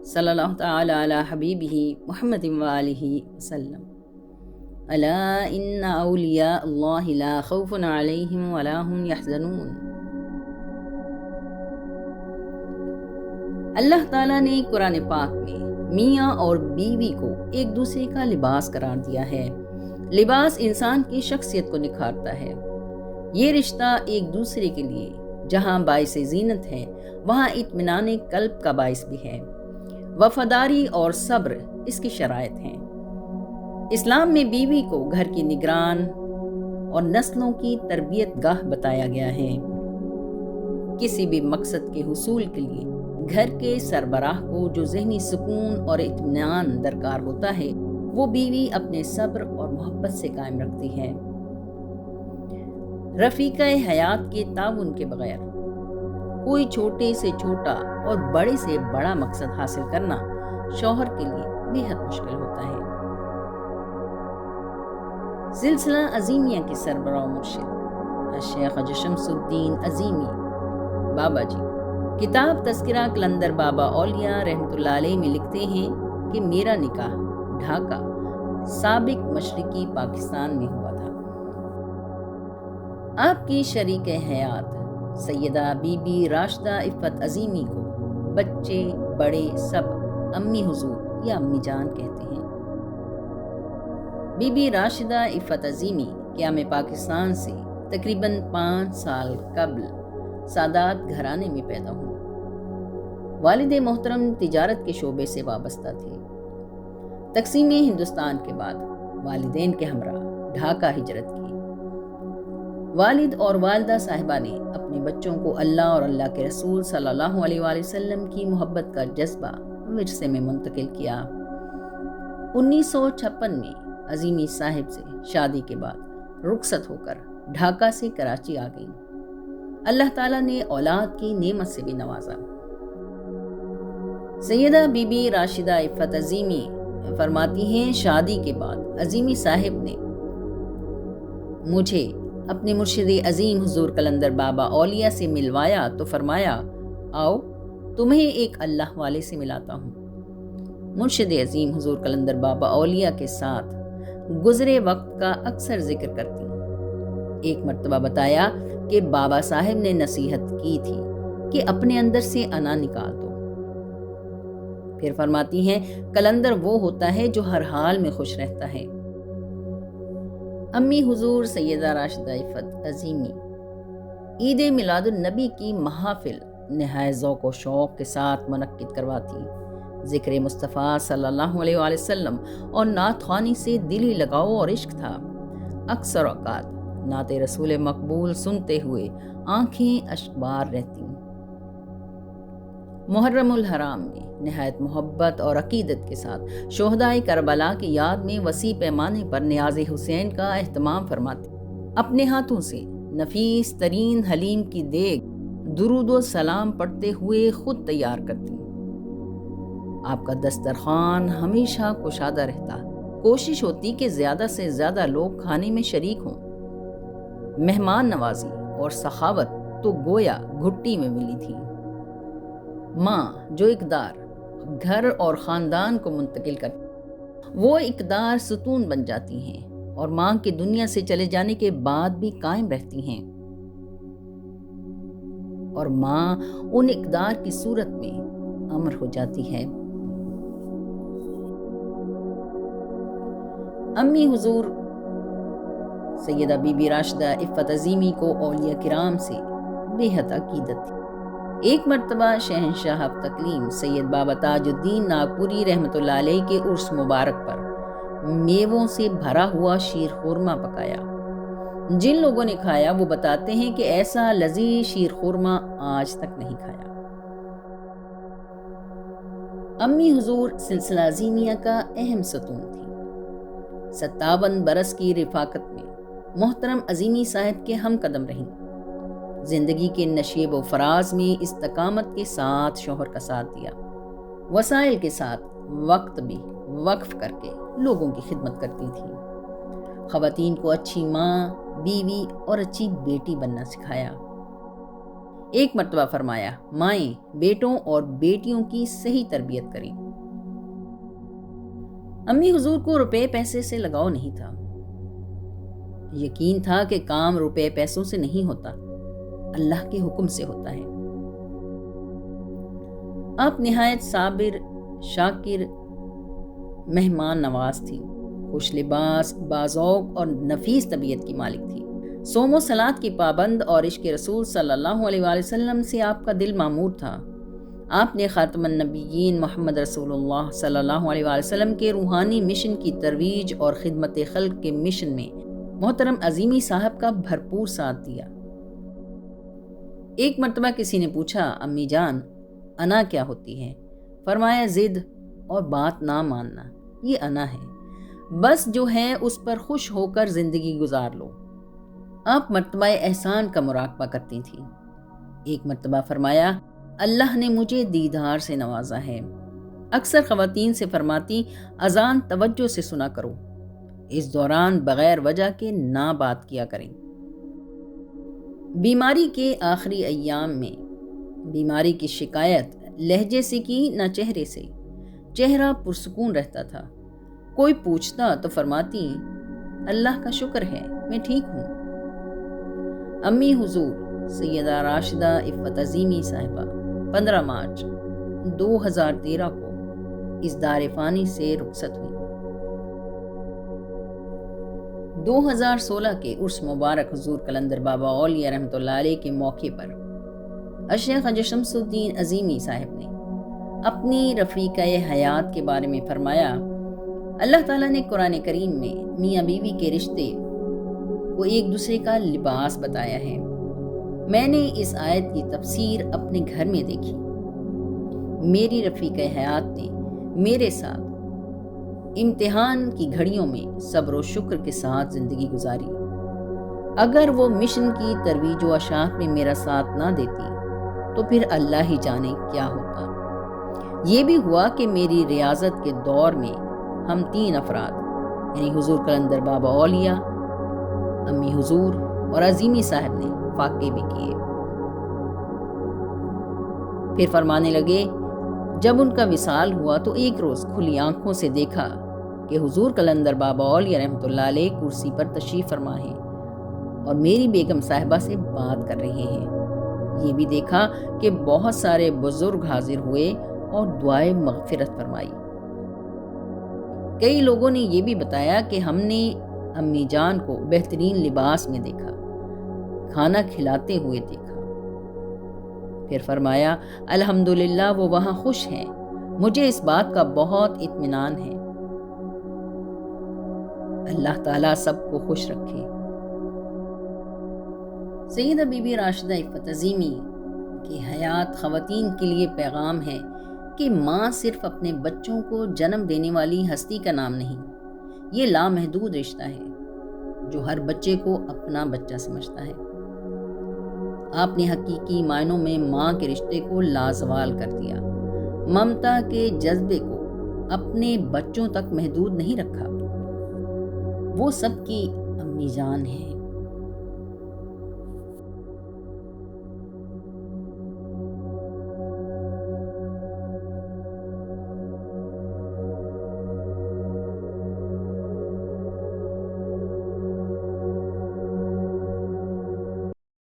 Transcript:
صلی اللہ تعالی علی حبیبہ محمد وآلہ وسلم۔ الا ان اولیاء اللہ لا خوف علیہم ولا هم یحزنون۔ اللہ تعالیٰ نے قرآن پاک میں میاں اور بیوی کو ایک دوسرے کا لباس قرار دیا ہے۔ لباس انسان کی شخصیت کو نکھارتا ہے۔ یہ رشتہ ایک دوسرے کے لیے جہاں باعث زینت ہے وہاں اطمینان قلب کا باعث بھی ہے۔ وفاداری اور صبر اس کی شرائط ہیں۔ اسلام میں بیوی کو گھر کی نگران اور نسلوں کی تربیت گاہ بتایا گیا ہے۔ کسی بھی مقصد کے حصول کے لیے گھر کے سربراہ کو جو ذہنی سکون اور اطمینان درکار ہوتا ہے وہ بیوی اپنے صبر اور محبت سے قائم رکھتی ہے۔ رفیقہ حیات کے تعاون کے بغیر کوئی چھوٹے سے چھوٹا اور بڑے سے بڑا مقصد حاصل کرنا شوہر کے لیے بے حد مشکل ہوتا ہے۔ سلسلہ عظیمیہ کے سربراہ مرشد شیخ شمس الدین عظیمی بابا جی کتاب تذکرہ قلندر بابا اولیاء رحمۃ اللہ علیہ میں لکھتے ہیں کہ میرا نکاح ڈھاکہ سابق مشرقی پاکستان میں ہوا تھا۔ آپ کی شریک حیات سیدہ بی بی راشدہ عفت عظیمی کو بچے بڑے سب امی حضور یا امی جان کہتے ہیں۔ بی بی راشدہ عفت عظیمی قیام پاکستان سے تقریباً 5 سال قبل سادات گھرانے میں پیدا ہوئی۔ والد محترم تجارت کے شعبے سے وابستہ تھے۔ تقسیم ہندوستان کے بعد والدین کے ہمراہ ڈھاکہ ہجرت کی۔ والد اور والدہ صاحبہ نے اپنے بچوں کو اللہ اور اللہ کے رسول صلی اللہ علیہ وآلہ وسلم کی محبت کا جذبہ ورثے میں منتقل کیا۔ 1956 میں عظیمی صاحب سے شادی کے بعد رخصت ہو کر ڈھاکہ سے کراچی آ گئیں۔ اللہ تعالیٰ نے اولاد کی نعمت سے بھی نوازا۔ سیدہ بی بی راشدہ عفت عظیمی فرماتی ہیں شادی کے بعد عظیمی صاحب نے مجھے اپنے مرشد عظیم حضور قلندر بابا اولیاء سے ملوایا تو فرمایا آؤ تمہیں ایک اللہ والے سے ملاتا ہوں۔ مرشد عظیم حضور قلندر بابا اولیاء کے ساتھ گزرے وقت کا اکثر ذکر کرتی ہوں۔ ایک مرتبہ بتایا کہ بابا صاحب نے نصیحت کی تھی کہ اپنے اندر سے انا نکال دو۔ پھر فرماتی ہیں قلندر وہ ہوتا ہے جو ہر حال میں خوش رہتا ہے۔ امی حضور سیدہ راشدہ عفت عظیمی عید میلاد النبی کی محافل نہایت ذوق و شوق کے ساتھ منعقد کرواتی۔ ذکر مصطفیٰ صلی اللہ علیہ وآلہ وسلم اور نعت خوانی سے دلی لگاؤ اور عشق تھا۔ اکثر اوقات نعت رسول مقبول سنتے ہوئے آنکھیں اشکبار رہتی۔ محرم الحرام میں نہایت محبت اور عقیدت کے ساتھ شہدائے کربلا کی یاد میں وسیع پیمانے پر نیاز حسین کا اہتمام فرماتی۔ اپنے ہاتھوں سے نفیس ترین حلیم کی دیگ درود و سلام پڑھتے ہوئے خود تیار کرتی۔ آپ کا دسترخوان ہمیشہ کشادہ رہتا۔ کوشش ہوتی کہ زیادہ سے زیادہ لوگ کھانے میں شریک ہوں۔ مہمان نوازی اور سخاوت تو گویا گھٹی میں ملی تھی۔ ماں جو اقدار گھر اور خاندان کو منتقل کرتی وہ اقدار ستون بن جاتی ہیں اور ماں کی دنیا سے چلے جانے کے بعد بھی قائم رہتی ہیں، اور ماں ان اقدار کی صورت میں امر ہو جاتی ہے۔ امی حضور سیدہ بی بی راشدہ عفت عظیمی کو اولیاء کرام سے بے حد عقیدت تھی۔ ایک مرتبہ شہنشاہ تکلیم سید بابا تاج الدین ناگپوری رحمۃ اللہ علیہ کے عرس مبارک پر میووں سے بھرا ہوا شیر خورما پکایا۔ جن لوگوں نے کھایا وہ بتاتے ہیں کہ ایسا لذیذ شیر خورما آج تک نہیں کھایا۔ امی حضور سلسلہ عظیمیہ کا اہم ستون تھی۔ 57 برس کی رفاقت میں محترم عظیمی صاحب کے ہم قدم رہیں۔ زندگی کے نشیب و فراز میں استقامت کے ساتھ شوہر کا ساتھ دیا۔ وسائل کے ساتھ وقت بھی وقف کر کے لوگوں کی خدمت کرتی تھی۔ خواتین کو اچھی ماں، بیوی اور اچھی بیٹی بننا سکھایا۔ ایک مرتبہ فرمایا، مائیں بیٹوں اور بیٹیوں کی صحیح تربیت کریں۔ امی حضور کو روپے پیسے سے لگاؤ نہیں تھا، یقین تھا کہ کام روپے پیسوں سے نہیں ہوتا، اللہ کے حکم سے ہوتا ہے۔ آپ نہایت صابر، شاکر، مہمان نواز تھی، خوش لباس، باذوق اور نفیس طبیعت کی مالک تھی۔ صوم و صلات کی پابند اور عشق رسول صلی اللہ علیہ وآلہ وسلم سے آپ کا دل معمور تھا۔ آپ نے خاتم النبیین محمد رسول اللہ صلی اللہ علیہ وآلہ وسلم کے روحانی مشن کی ترویج اور خدمت خلق کے مشن میں محترم عظیمی صاحب کا بھرپور ساتھ دیا۔ ایک مرتبہ کسی نے پوچھا، امی جان انا کیا ہوتی ہے؟ فرمایا، ضد اور بات نہ ماننا، یہ انا ہے، بس جو ہے اس پر خوش ہو کر زندگی گزار لو۔ آپ مرتبہ احسان کا مراقبہ کرتی تھی۔ ایک مرتبہ فرمایا، اللہ نے مجھے دیدار سے نوازا ہے۔ اکثر خواتین سے فرماتی، اذان توجہ سے سنا کرو، اس دوران بغیر وجہ کے نہ بات کیا کریں۔ بیماری کے آخری ایام میں بیماری کی شکایت لہجے سے کی نہ چہرے سے، چہرہ پرسکون رہتا تھا۔ کوئی پوچھتا تو فرماتی، اللہ کا شکر ہے میں ٹھیک ہوں۔ امی حضور سیدہ راشدہ عفت عظیمی صاحبہ 15 مارچ 2013 کو اس دار فانی سے رخصت ہوئی۔ 2016 کے عرس مبارک حضور قلندر بابا اولیاء رحمۃ اللہ علیہ کے موقع پر الشیخ خواجہ شمس الدین عظیمی صاحب نے اپنی رفیقہ حیات کے بارے میں فرمایا، اللہ تعالیٰ نے قرآن کریم میں میاں بیوی کے رشتے کو ایک دوسرے کا لباس بتایا ہے۔ میں نے اس آیت کی تفسیر اپنے گھر میں دیکھی۔ میری رفیقہ حیات نے میرے ساتھ امتحان کی گھڑیوں میں صبر و شکر کے ساتھ زندگی گزاری۔ اگر وہ مشن کی ترویج و اشاعت میں میرا ساتھ نہ دیتی تو پھر اللہ ہی جانے کیا ہوتا۔ یہ بھی ہوا کہ میری ریاضت کے دور میں ہم 3 افراد یعنی حضور قلندر بابا اولیاء، امی حضور اور عظیمی صاحب نے فاقے بھی کیے۔ پھر فرمانے لگے، جب ان کا وصال ہوا تو ایک روز کھلی آنکھوں سے دیکھا کہ حضور قلندر بابا اولیاء رحمۃ اللہ علیہ کرسی پر تشریف فرما ہیں اور میری بیگم صاحبہ سے بات کر رہے ہیں۔ یہ بھی دیکھا کہ بہت سارے بزرگ حاضر ہوئے اور دعائے مغفرت فرمائی۔ کئی لوگوں نے یہ بھی بتایا کہ ہم نے امی جان کو بہترین لباس میں دیکھا، کھانا کھلاتے ہوئے دیکھا۔ پھر فرمایا، الحمدللہ وہ وہاں خوش ہیں، مجھے اس بات کا بہت اطمینان ہے۔ اللہ تعالیٰ سب کو خوش رکھے۔ سیدہ بی بی راشدہ عفت عظیمی کی حیات خواتین کے لیے پیغام ہے کہ ماں صرف اپنے بچوں کو جنم دینے والی ہستی کا نام نہیں، یہ لامحدود رشتہ ہے جو ہر بچے کو اپنا بچہ سمجھتا ہے۔ آپ نے حقیقی معنوں میں ماں کے رشتے کو لازوال کر دیا، ممتا کے جذبے کو اپنے بچوں تک محدود نہیں رکھا۔ وہ سب کی امی جان ہے۔